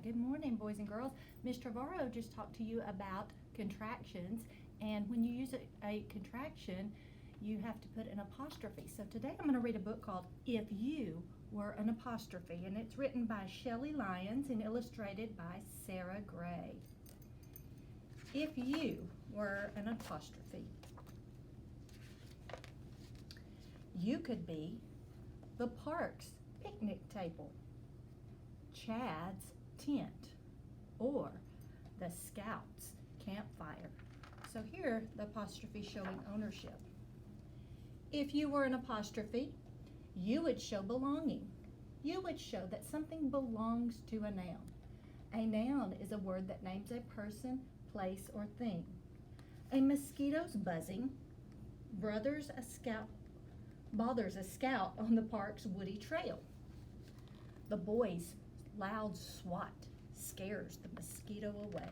back. Good morning, boys and girls. Ms. Trevorrow just talked to you about contractions, and when you use a contraction, you have to put an apostrophe. So today I'm going to read a book called If You Were an Apostrophe, and it's written by Shelley Lyons and illustrated by Sarah Gray. If you were an apostrophe, you could be the park's picnic table, Chad's tent, or the Scouts' campfire. So here, the apostrophe showing ownership. If you were an apostrophe, you would show belonging. You would show that something belongs to a noun. A noun is a word that names a person, place, or thing. A mosquito's buzzing bothers a scout on the park's woody trail. The boy's loud swat scares the mosquito away.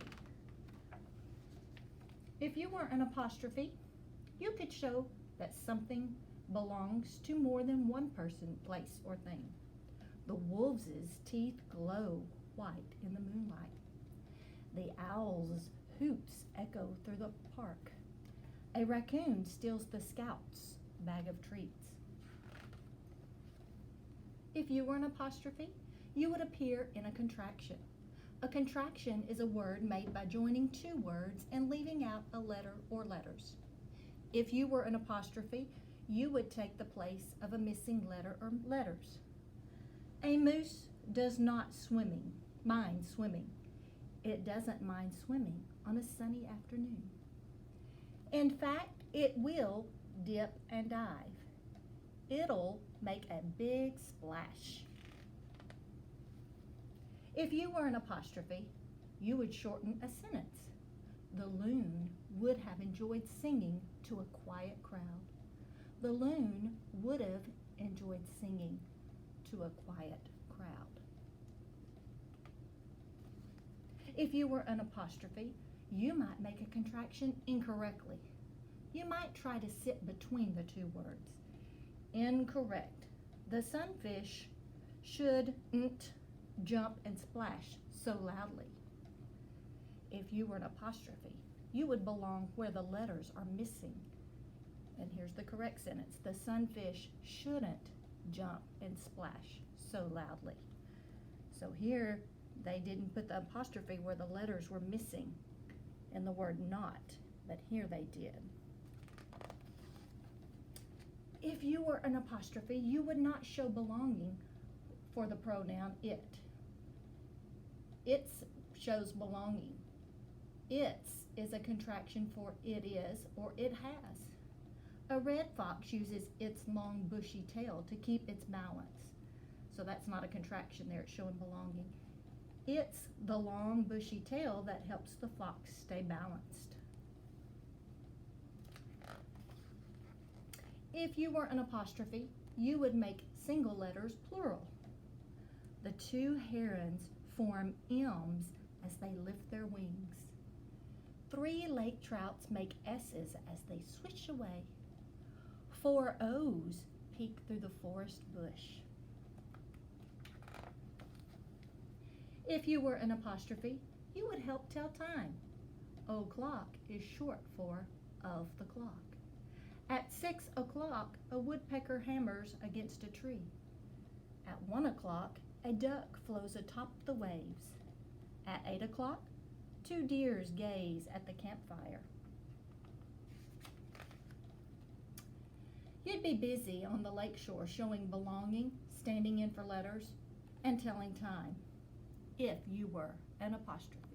If you were an apostrophe, you could show that something belongs to more than one person, place, or thing. The wolves' teeth glow white in the moonlight. The owl's hoots echo through the park. A raccoon steals the Scouts' bag of treats. If you were an apostrophe, you would appear in a contraction. A contraction is a word made by joining two words and leaving out a letter or letters. If you were an apostrophe, you would take the place of a missing letter or letters. A moose does not mind swimming. It doesn't mind swimming on a sunny afternoon. In fact, it will dip and dive. It'll make a big splash. If you were an apostrophe, you would shorten a sentence. The loon would have enjoyed singing to a quiet crowd. The loon would have enjoyed singing to a quiet crowd. If you were an apostrophe, you might make a contraction incorrectly. You might try to sit between the two words. Incorrect. The sunfish shouldn't jump and splash so loudly. If you were an apostrophe, you would belong where the letters are missing. And here's the correct sentence. The sunfish shouldn't jump and splash so loudly. So here, they didn't put the apostrophe where the letters were missing in the word not, but here they did. If you were an apostrophe, you would not show belonging for the pronoun it. It shows belonging. Its is a contraction for it is or it has. A red fox uses its long bushy tail to keep its balance. So that's not a contraction there, it's showing belonging. It's the long bushy tail that helps the fox stay balanced. If you were an apostrophe, you would make single letters plural. The two herons form M's as they lift their wings. 3 lake trouts make S's as they swish away. 4 O's peek through the forest bush. If you were an apostrophe, you would help tell time. O'clock is short for of the clock. At 6 o'clock, a woodpecker hammers against a tree. At 1 o'clock, a duck flows atop the waves. At 8 o'clock, 2 deers gaze at the campfire. You'd be busy on the lakeshore showing belonging, standing in for letters, and telling time if you were an apostrophe.